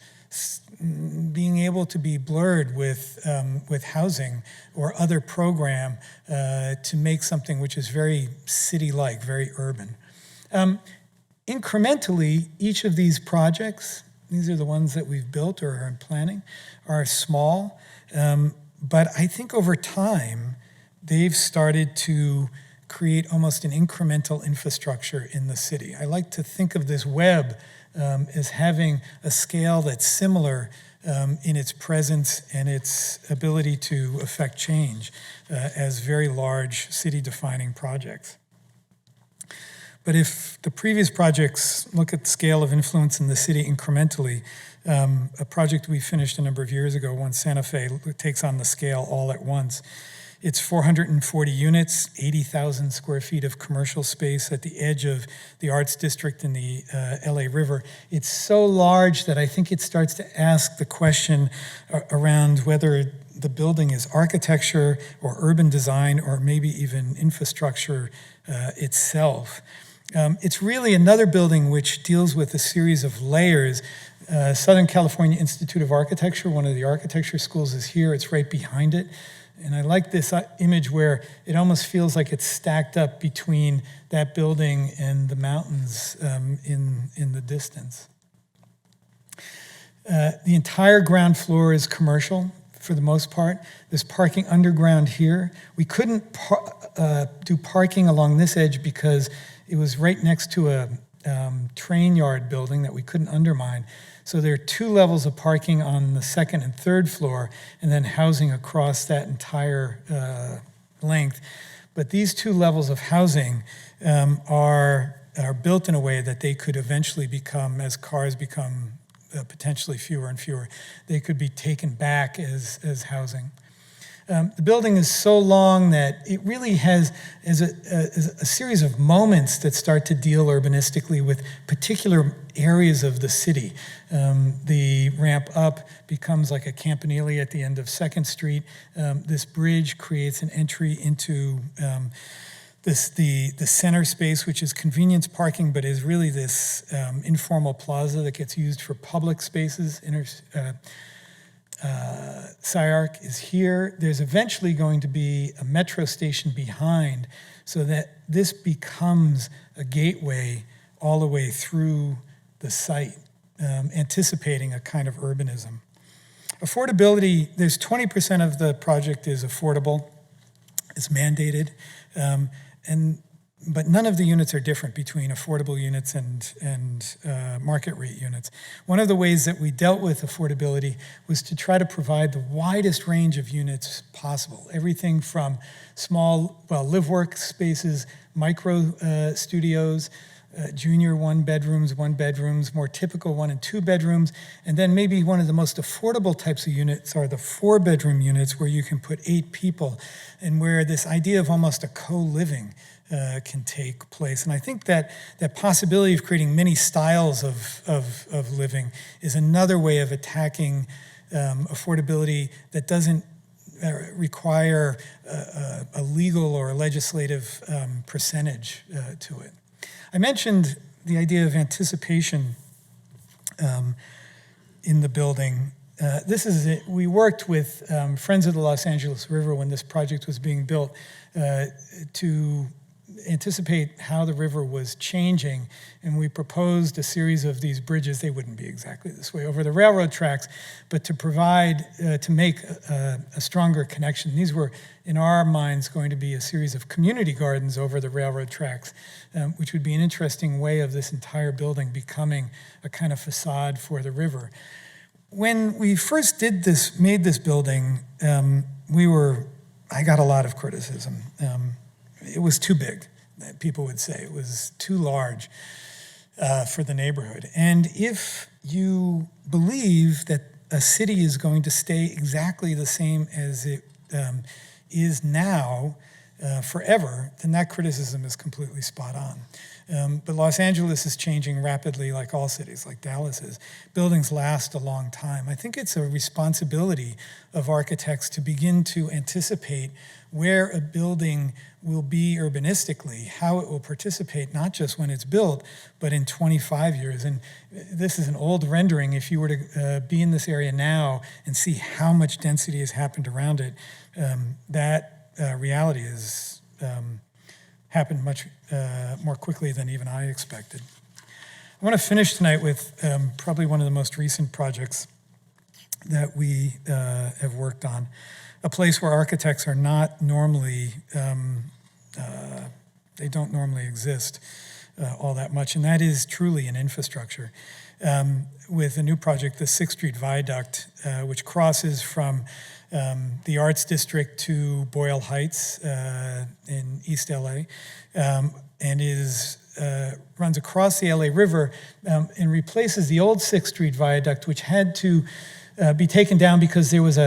being able to be blurred with housing or other program to make something which is very city-like, very urban. Incrementally, each of these projects, these are the ones that we've built or are in planning, are small, but I think over time, they've started to create almost an incremental infrastructure in the city. I like to think of this web as having a scale that's similar in its presence and its ability to affect change as very large city-defining projects. But if the previous projects look at the scale of influence in the city incrementally, a project we finished a number of years ago, One Santa Fe, takes on the scale all at once. It's 440 units, 80,000 square feet of commercial space at the edge of the Arts District in the LA River. It's so large that I think it starts to ask the question around whether the building is architecture or urban design or maybe even infrastructure itself. It's really another building which deals with a series of layers. Southern California Institute of Architecture, one of the architecture schools, is here. It's right behind it. And I like this image where it almost feels like it's stacked up between that building and the mountains in the distance. The entire ground floor is commercial for the most part. There's parking underground here. We couldn't do parking along this edge because it was right next to a train yard building that we couldn't undermine. So there are 2 levels of parking on the 2nd and 3rd floor, and then housing across that entire length. But these 2 levels of housing are built in a way that they could eventually become, as cars become potentially fewer and fewer, they could be taken back as housing. The building is so long that it really has a series of moments that start to deal urbanistically with particular areas of the city. The ramp up becomes like a campanile at the end of 2nd Street. This bridge creates an entry into the center space, which is convenience parking, but is really this informal plaza that gets used for public spaces. SCI-Arc is here. There's eventually going to be a metro station behind so that this becomes a gateway all the way through the site, anticipating a kind of urbanism. Affordability, there's 20% of the project is affordable. It's mandated. But none of the units are different between affordable units and market rate units. One of the ways that we dealt with affordability was to try to provide the widest range of units possible. Everything from small, live-work spaces, micro studios, junior 1-bedrooms, more typical 1 and 2 bedrooms, and then maybe one of the most affordable types of units are the 4-bedroom units where you can put 8 people and where this idea of almost a co-living can take place. And I think that possibility of creating many styles of living is another way of attacking affordability that doesn't require a legal or a legislative percentage to it. I mentioned the idea of anticipation in the building. This is it. We worked with Friends of the Los Angeles River when this project was being built to anticipate how the river was changing, and we proposed a series of these bridges. They wouldn't be exactly this way over the railroad tracks, but to provide, to make a stronger connection. These were, in our minds, going to be a series of community gardens over the railroad tracks, which would be an interesting way of this entire building becoming a kind of facade for the river. When we first made this building, I got a lot of criticism. It was too big, people would say. It was too large for the neighborhood. And if you believe that a city is going to stay exactly the same as it is now forever, then that criticism is completely spot on. But Los Angeles is changing rapidly, like all cities, like Dallas is. Buildings last a long time. I think it's a responsibility of architects to begin to anticipate where a building will be urbanistically, how it will participate, not just when it's built, but in 25 years. And this is an old rendering. If you were to be in this area now and see how much density has happened around it, that reality has happened much more quickly than even I expected. I want to finish tonight with probably one of the most recent projects that we have worked on, a place where architects are not normally, they don't normally exist all that much, and that is truly an infrastructure. With a new project, the 6th Street Viaduct, which crosses from the Arts District to Boyle Heights in East LA, and runs across the LA River and replaces the old 6th Street Viaduct, which had to be taken down because there was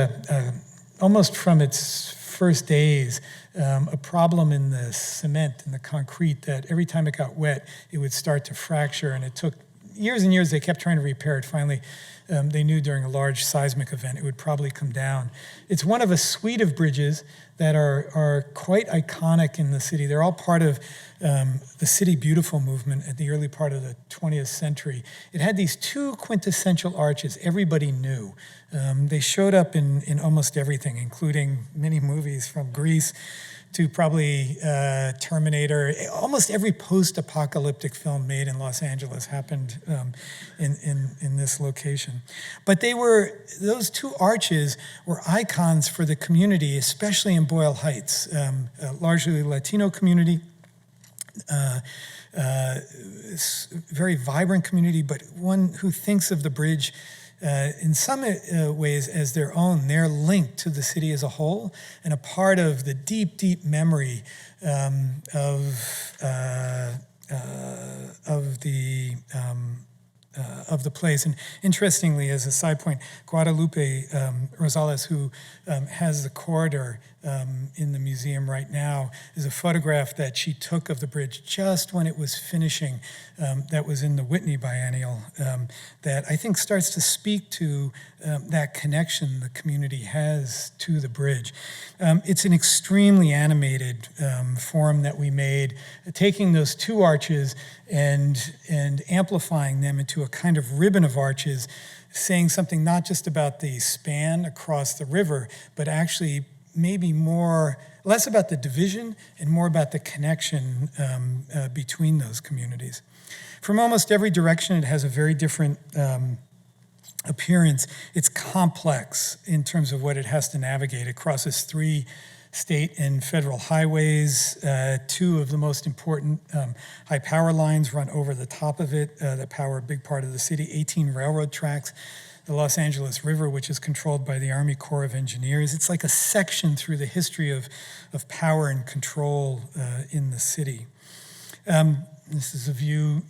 almost from its first days, a problem in the cement and the concrete that every time it got wet, it would start to fracture, and it took years and years. They kept trying to repair it. Finally, they knew during a large seismic event it would probably come down. It's one of a suite of bridges that are quite iconic in the city. They're all part of the City Beautiful movement at the early part of the 20th century. It had these two quintessential arches everybody knew. They showed up in almost everything, including many movies from Greece to probably Terminator. Almost every post-apocalyptic film made in Los Angeles happened in this location. But those two arches were icons for the community, especially in Boyle Heights, a largely Latino community, very vibrant community, but one who thinks of the bridge in some ways as their own. They're linked to the city as a whole and a part of the deep, deep memory of the place. And interestingly, as a side point, Guadalupe Rosales, who has the corridor in the museum right now, is a photograph that she took of the bridge just when it was finishing, that was in the Whitney Biennial, that I think starts to speak to that connection the community has to the bridge. It's an extremely animated form that we made, taking those two arches and amplifying them into a kind of ribbon of arches, saying something not just about the span across the river, but actually maybe less about the division and more about the connection between those communities. From almost every direction, it has a very different appearance. It's complex in terms of what it has to navigate. It crosses 3 state and federal highways. 2 of the most important high power lines run over the top of it that power a big part of the city. 18 railroad tracks. The Los Angeles River, which is controlled by the Army Corps of Engineers. It's like a section through the history of power and control in the city. This is a view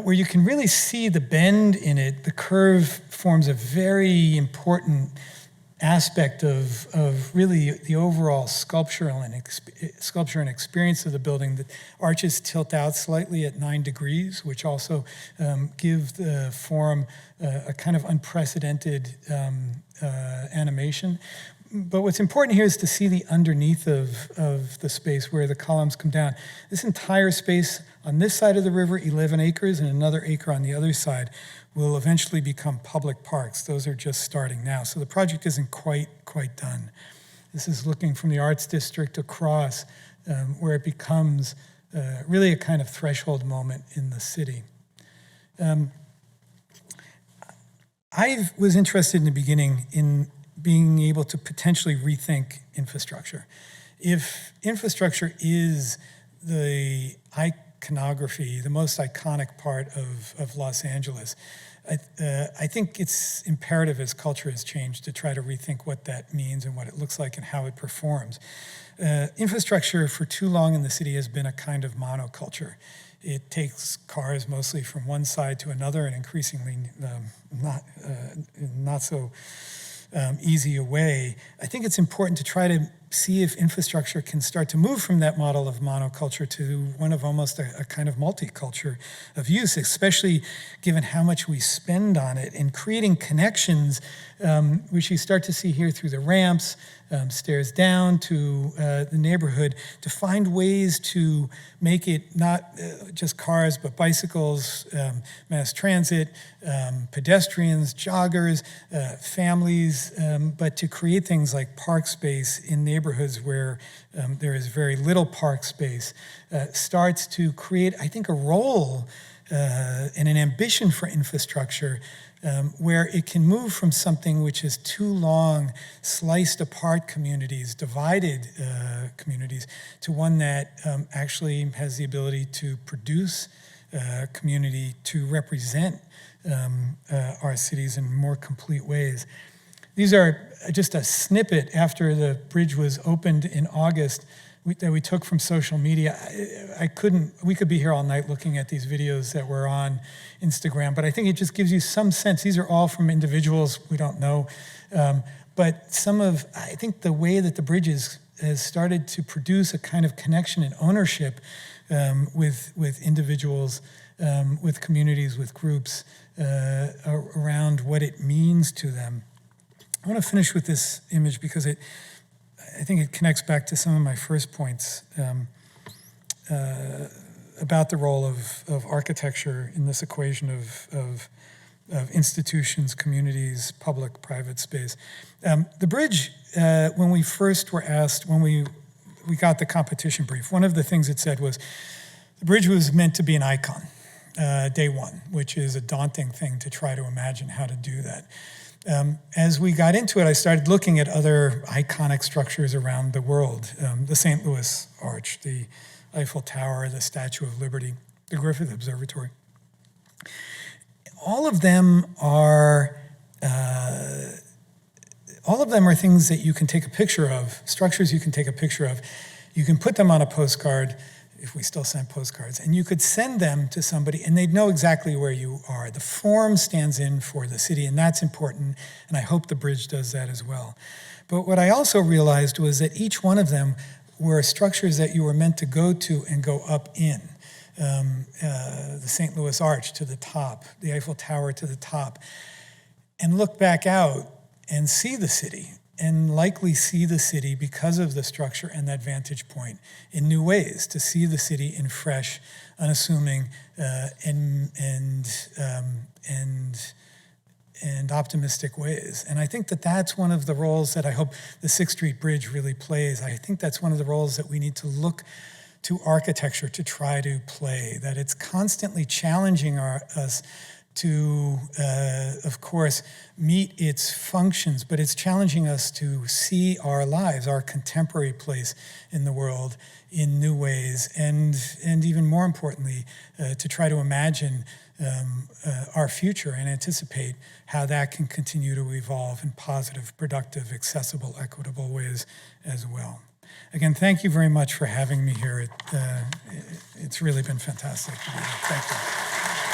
where you can really see the bend in it. The curve forms a very important aspect of really the overall sculpture and experience of the building. The arches tilt out slightly at 9 degrees, which also give the form a kind of unprecedented animation. But what's important here is to see the underneath of the space where the columns come down. This entire space on this side of the river, 11 acres, and another acre on the other side, will eventually become public parks. Those are just starting now. So the project isn't quite done. This is looking from the Arts District across, where it becomes really a kind of threshold moment in the city. I was interested in the beginning in being able to potentially rethink infrastructure. If infrastructure is the iconography, the most iconic part of Los Angeles, I think it's imperative as culture has changed to try to rethink what that means and what it looks like and how it performs. Infrastructure for too long in the city has been a kind of monoculture. It takes cars mostly from one side to another and increasingly not so easy a way. I think it's important to try to see if infrastructure can start to move from that model of monoculture to one of almost a kind of multiculture of use, especially given how much we spend on it, and creating connections, which you start to see here through the ramps, stairs down to the neighborhood, to find ways to make it not just cars, but bicycles, mass transit, pedestrians, joggers, families, but to create things like park space in neighborhoods where there is very little park space, starts to create, I think, a role and an ambition for infrastructure where it can move from something which is too long sliced apart communities, divided communities, to one that actually has the ability to produce community, to represent our cities in more complete ways. These are just a snippet after the bridge was opened in August that we took from social media. We could be here all night looking at these videos that were on Instagram, but I think it just gives you some sense. These are all from individuals we don't know, but I think the way that the bridge has started to produce a kind of connection and ownership with individuals, with communities, with groups around what it means to them. I want to finish with this image because I think it connects back to some of my first points about the role of architecture in this equation of institutions, communities, public, private space. The bridge, when we first were asked, when we got the competition brief, one of the things it said was the bridge was meant to be an icon, day one, which is a daunting thing to try to imagine how to do that. As we got into it, I started looking at other iconic structures around the world, the St. Louis Arch, the Eiffel Tower, the Statue of Liberty, the Griffith Observatory. All of them are things that you can take a picture of, structures you can take a picture of. You can put them on a postcard, if we still send postcards, and you could send them to somebody and they'd know exactly where you are. The form stands in for the city, and that's important, and I hope the bridge does that as well. But what I also realized was that each one of them were structures that you were meant to go to and go up in. The St. Louis Arch to the top, the Eiffel Tower to the top, and look back out and see the city, and likely see the city because of the structure and that vantage point in new ways, to see the city in fresh, unassuming, and optimistic ways. And I think that that's one of the roles that I hope the 6th Street Bridge really plays. I think that's one of the roles that we need to look to architecture to try to play, that it's constantly challenging us to, of course, meet its functions, but it's challenging us to see our lives, our contemporary place in the world in new ways, and even more importantly, to try to imagine our future and anticipate how that can continue to evolve in positive, productive, accessible, equitable ways as well. Again, thank you very much for having me here. It's really been fantastic. Thank you.